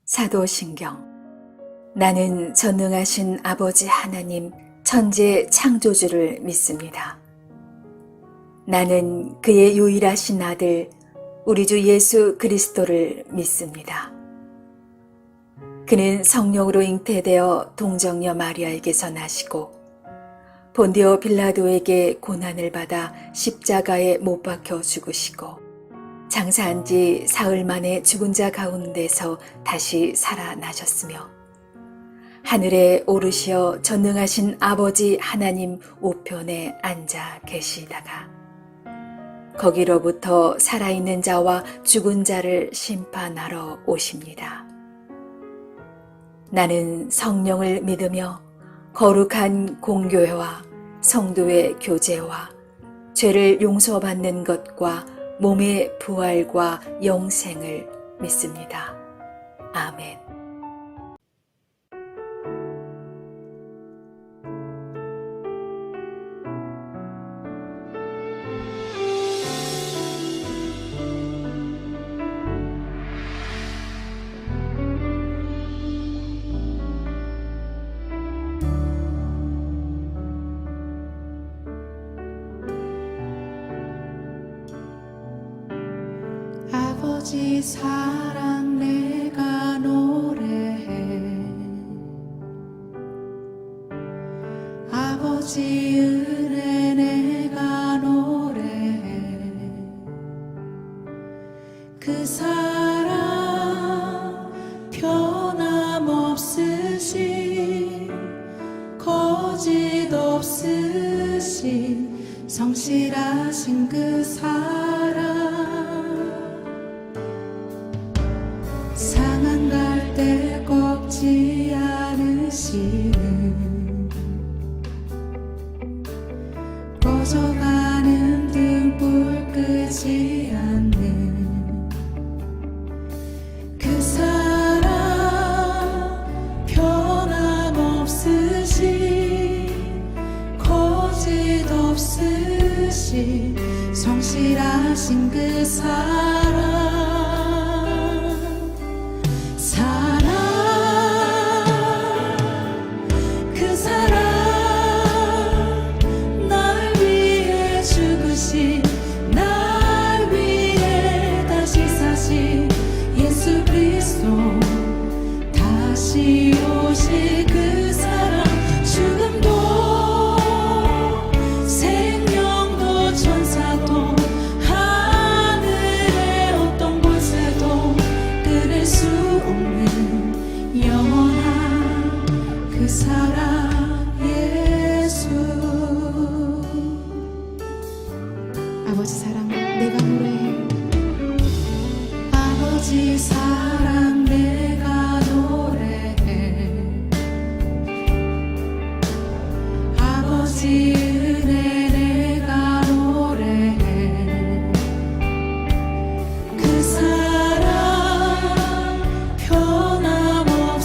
사도신경. 나는 전능하신 아버지 하나님 천지 창조주를 믿습니다. 나는 그의 유일하신 아들 우리 주 예수 그리스도를 믿습니다. 그는 성령으로 잉태되어 동정녀 마리아에게서 나시고 본디오 빌라도에게 고난을 받아 십자가에 못 박혀 죽으시고 장사한 지 사흘 만에 죽은 자 가운데서 다시 살아나셨으며 하늘에 오르시어 전능하신 아버지 하나님 우편에 앉아 계시다가 거기로부터 살아있는 자와 죽은 자를 심판하러 오십니다. 나는 성령을 믿으며 거룩한 공교회와 성도의 교제와 죄를 용서받는 것과 몸의 부활과 영생을 믿습니다. 아멘. 아버지 사랑 내가 노래해 아버지 은혜 내가 노래해 그 사랑 변함없으신 거짓 없으신 성실하신 그 사랑 상한 갈대 꺾지 않으시는 꺼져가는 등불 끄지 않는 그 사랑 변함없으신 거짓 없으신 성실하신 그 사랑 날 위해 다시 사신 예수 그리스도 다시 오실 그 사랑 죽음도 생명도 천사도 하늘의 어떤 권세도 끊을 수 없는 영원한 그 사랑 예수. 아버지 사랑 내가 노래해 아버지 사랑 내가 노래해 아버지 은혜 내가 노래해 그 사랑 변함없으신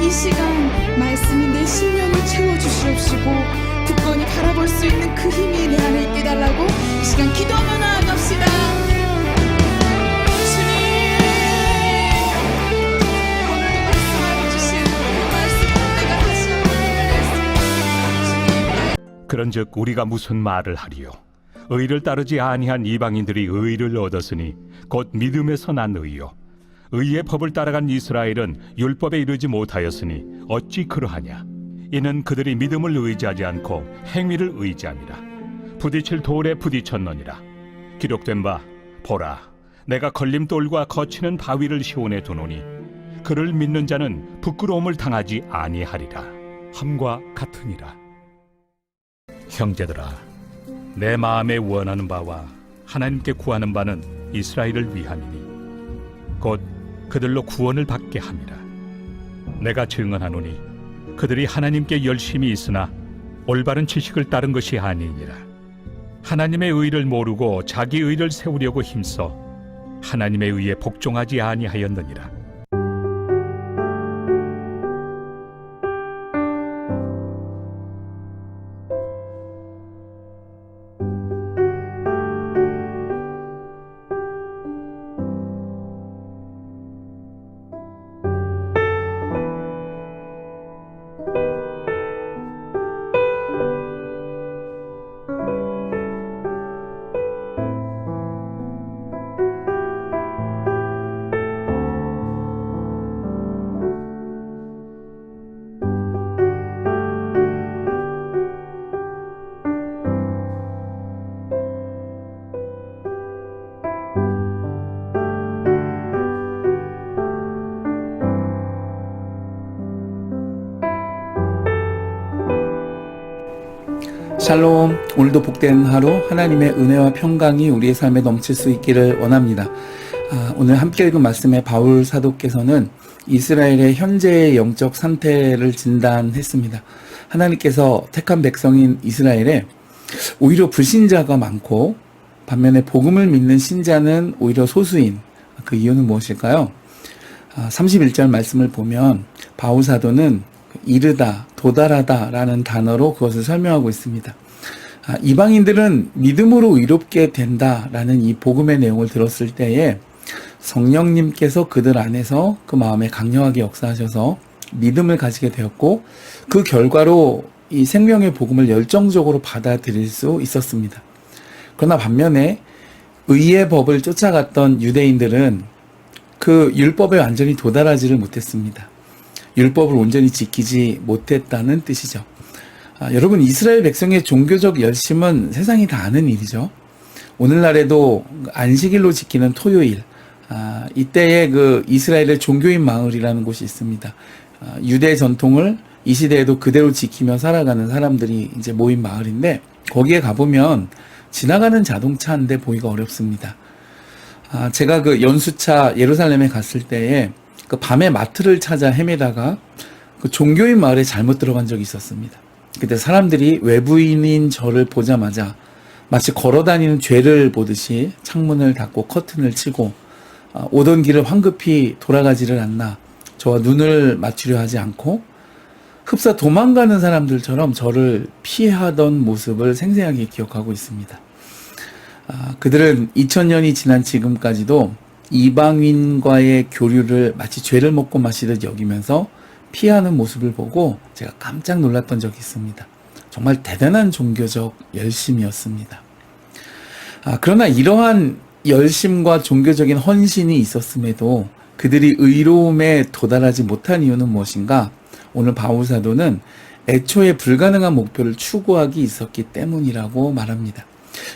이 시간 말씀이 내 심령을 채워주시옵시고 굳건히 바라볼 수 있는 그 힘이 내 안에 있게 달라고 이 시간 기도하며 나아갑시다. 주님, 오늘도 말씀하여 주신 그 말씀을 내가 다시 한번 주님. 그런즉 우리가 무슨 말을 하리요? 의를 따르지 아니한 이방인들이 의를 얻었으니 곧 믿음에서 난 의요. 의의 법을 따라간 이스라엘은 율법에 이르지 못하였으니 어찌 그러하냐? 이는 그들이 믿음을 의지하지 않고 행위를 의지함이라. 부딪힐 돌에 부딪혔느니라. 기록된 바 보라, 내가 걸림돌과 거치는 바위를 시온에 두노니 그를 믿는 자는 부끄러움을 당하지 아니하리라. 함과 같으니라. 형제들아, 내 마음에 원하는 바와 하나님께 구하는 바는 이스라엘을 위함이니 곧 그들로 구원을 받게 함이라. 내가 증언하노니 그들이 하나님께 열심히 있으나 올바른 지식을 따른 것이 아니니라. 하나님의 의를 모르고 자기 의를 세우려고 힘써 하나님의 의에 복종하지 아니하였느니라. 샬롬, 오늘도 복된 하루 하나님의 은혜와 평강이 우리의 삶에 넘칠 수 있기를 원합니다. 오늘 함께 읽은 말씀에 바울 사도께서는 이스라엘의 현재의 영적 상태를 진단했습니다. 하나님께서 택한 백성인 이스라엘에 오히려 불신자가 많고 반면에 복음을 믿는 신자는 오히려 소수인 그 이유는 무엇일까요? 31절 말씀을 보면 바울 사도는 이르다, 도달하다 라는 단어로 그것을 설명하고 있습니다. 이방인들은 믿음으로 의롭게 된다라는 이 복음의 내용을 들었을 때에 성령님께서 그들 안에서 그 마음에 강력하게 역사하셔서 믿음을 가지게 되었고 그 결과로 이 생명의 복음을 열정적으로 받아들일 수 있었습니다. 그러나 반면에 의의 법을 쫓아갔던 유대인들은 그 율법에 완전히 도달하지를 못했습니다. 율법을 온전히 지키지 못했다는 뜻이죠. 여러분, 이스라엘 백성의 종교적 열심은 세상이 다 아는 일이죠. 오늘날에도 안식일로 지키는 토요일, 이때에 그 이스라엘의 종교인 마을이라는 곳이 있습니다. 유대 전통을 이 시대에도 그대로 지키며 살아가는 사람들이 이제 모인 마을인데 거기에 가보면 지나가는 자동차 한 대 보기가 어렵습니다. 제가 그 연수차 예루살렘에 갔을 때에 그 밤에 마트를 찾아 헤매다가 그 종교인 마을에 잘못 들어간 적이 있었습니다. 그때 사람들이 외부인인 저를 보자마자 마치 걸어다니는 죄를 보듯이 창문을 닫고 커튼을 치고 오던 길을 황급히 돌아가지를 않나 저와 눈을 맞추려 하지 않고 흡사 도망가는 사람들처럼 저를 피하던 모습을 생생하게 기억하고 있습니다. 그들은 2000년이 지난 지금까지도 이방인과의 교류를 마치 죄를 먹고 마시듯 여기면서 피하는 모습을 보고 제가 깜짝 놀랐던 적이 있습니다. 정말 대단한 종교적 열심이었습니다. 그러나 이러한 열심과 종교적인 헌신이 있었음에도 그들이 의로움에 도달하지 못한 이유는 무엇인가? 오늘 바울 사도는 애초에 불가능한 목표를 추구하기 있었기 때문이라고 말합니다.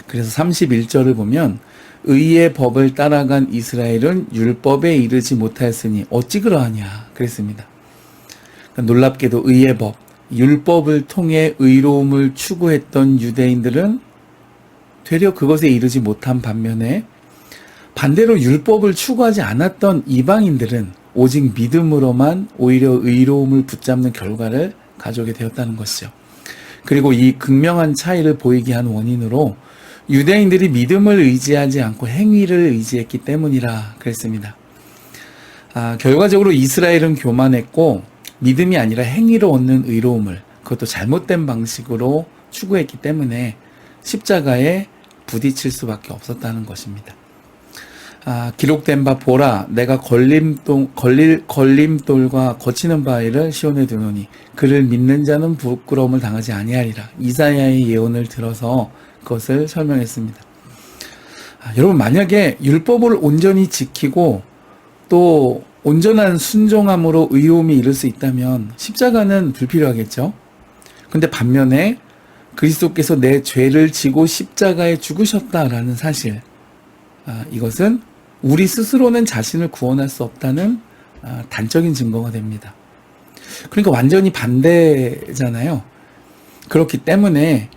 그래서 31절을 보면 의의 법을 따라간 이스라엘은 율법에 이르지 못하였으니 어찌 그러하냐 그랬습니다. 놀랍게도 의의 법, 율법을 통해 의로움을 추구했던 유대인들은 되려 그것에 이르지 못한 반면에 반대로 율법을 추구하지 않았던 이방인들은 오직 믿음으로만 오히려 의로움을 붙잡는 결과를 가져오게 되었다는 것이죠. 그리고 이 극명한 차이를 보이게 한 원인으로 유대인들이 믿음을 의지하지 않고 행위를 의지했기 때문이라 그랬습니다. 결과적으로 이스라엘은 교만했고 믿음이 아니라 행위로 얻는 의로움을 그것도 잘못된 방식으로 추구했기 때문에 십자가에 부딪힐 수밖에 없었다는 것입니다. 기록된 바 보라 내가 걸림돌과 거치는 바위를 시온에 두노니 그를 믿는 자는 부끄러움을 당하지 아니하리라. 이사야의 예언을 들어서 그것을 설명했습니다. 여러분 만약에 율법을 온전히 지키고 또 온전한 순종함으로 의로움이 이룰 수 있다면 십자가는 불필요하겠죠. 근데 반면에 그리스도께서 내 죄를 지고 십자가에 죽으셨다라는 사실, 이것은 우리 스스로는 자신을 구원할 수 없다는 단적인 증거가 됩니다. 그러니까 완전히 반대잖아요. 그렇기 때문에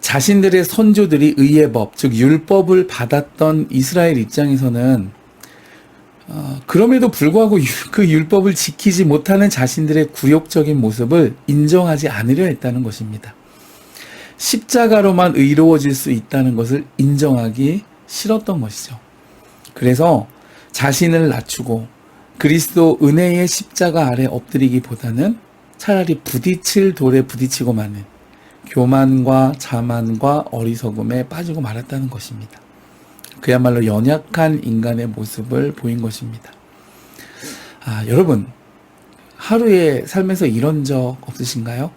자신들의 선조들이 의의 법, 즉 율법을 받았던 이스라엘 입장에서는 그럼에도 불구하고 그 율법을 지키지 못하는 자신들의 굴욕적인 모습을 인정하지 않으려 했다는 것입니다. 십자가로만 의로워질 수 있다는 것을 인정하기 싫었던 것이죠. 그래서 자신을 낮추고 그리스도 은혜의 십자가 아래 엎드리기보다는 차라리 부딪힐 돌에 부딪히고 마는 교만과 자만과 어리석음에 빠지고 말았다는 것입니다. 그야말로 연약한 인간의 모습을 보인 것입니다. 여러분, 하루의 삶에서 이런 적 없으신가요?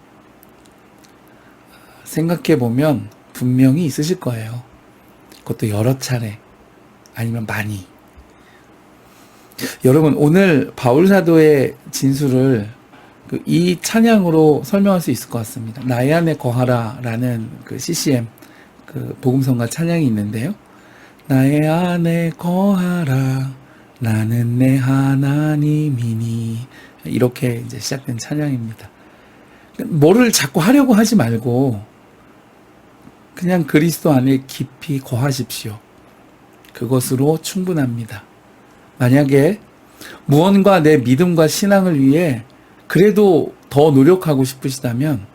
생각해보면 분명히 있으실 거예요. 그것도 여러 차례, 아니면 많이. 여러분, 오늘 바울 사도의 진술을 이 찬양으로 설명할 수 있을 것 같습니다. 나의 안에 거하라 라는 CCM, 복음성가 찬양이 있는데요. 나의 안에 거하라 나는 내 하나님이니, 이렇게 이제 시작된 찬양입니다. 뭐를 자꾸 하려고 하지 말고 그냥 그리스도 안에 깊이 거하십시오. 그것으로 충분합니다. 만약에 무언가 내 믿음과 신앙을 위해 그래도 더 노력하고 싶으시다면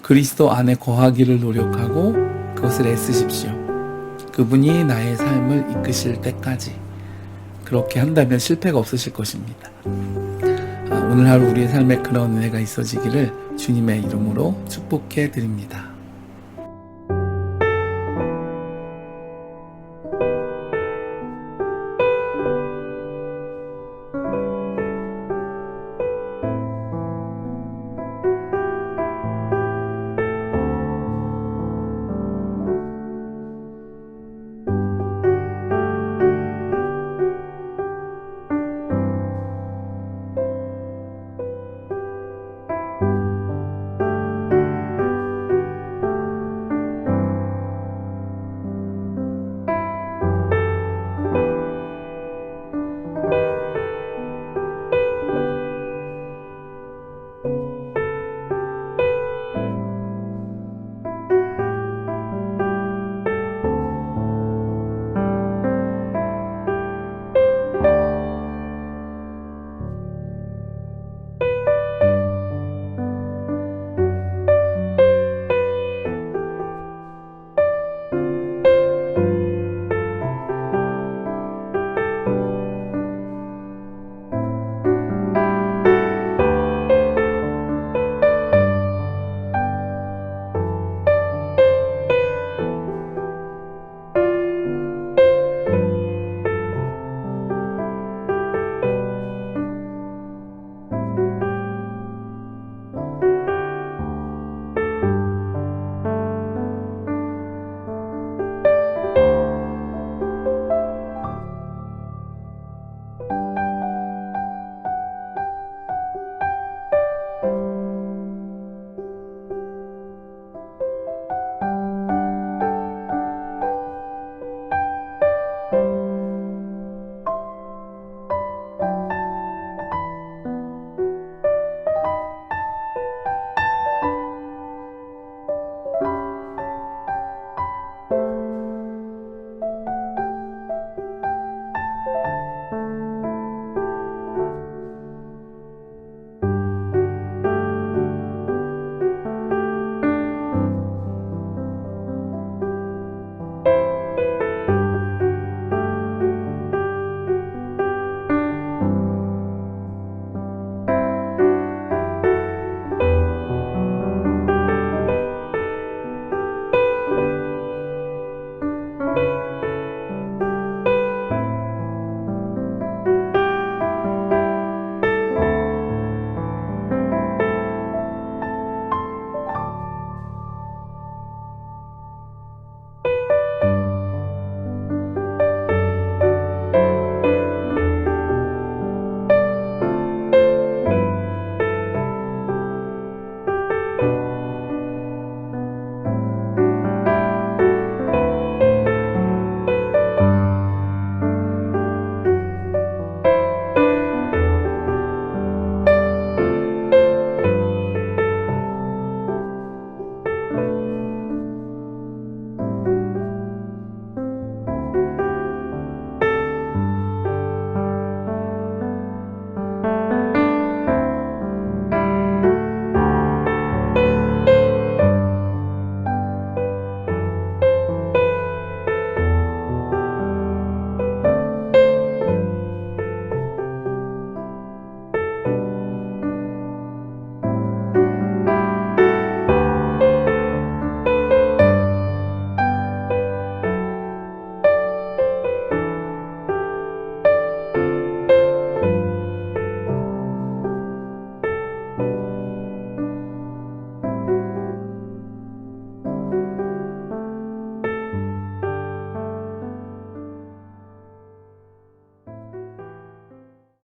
그리스도 안에 거하기를 노력하고 그것을 애쓰십시오. 그분이 나의 삶을 이끄실 때까지 그렇게 한다면 실패가 없으실 것입니다. 오늘 하루 우리의 삶에 그런 은혜가 있어지기를 주님의 이름으로 축복해 드립니다.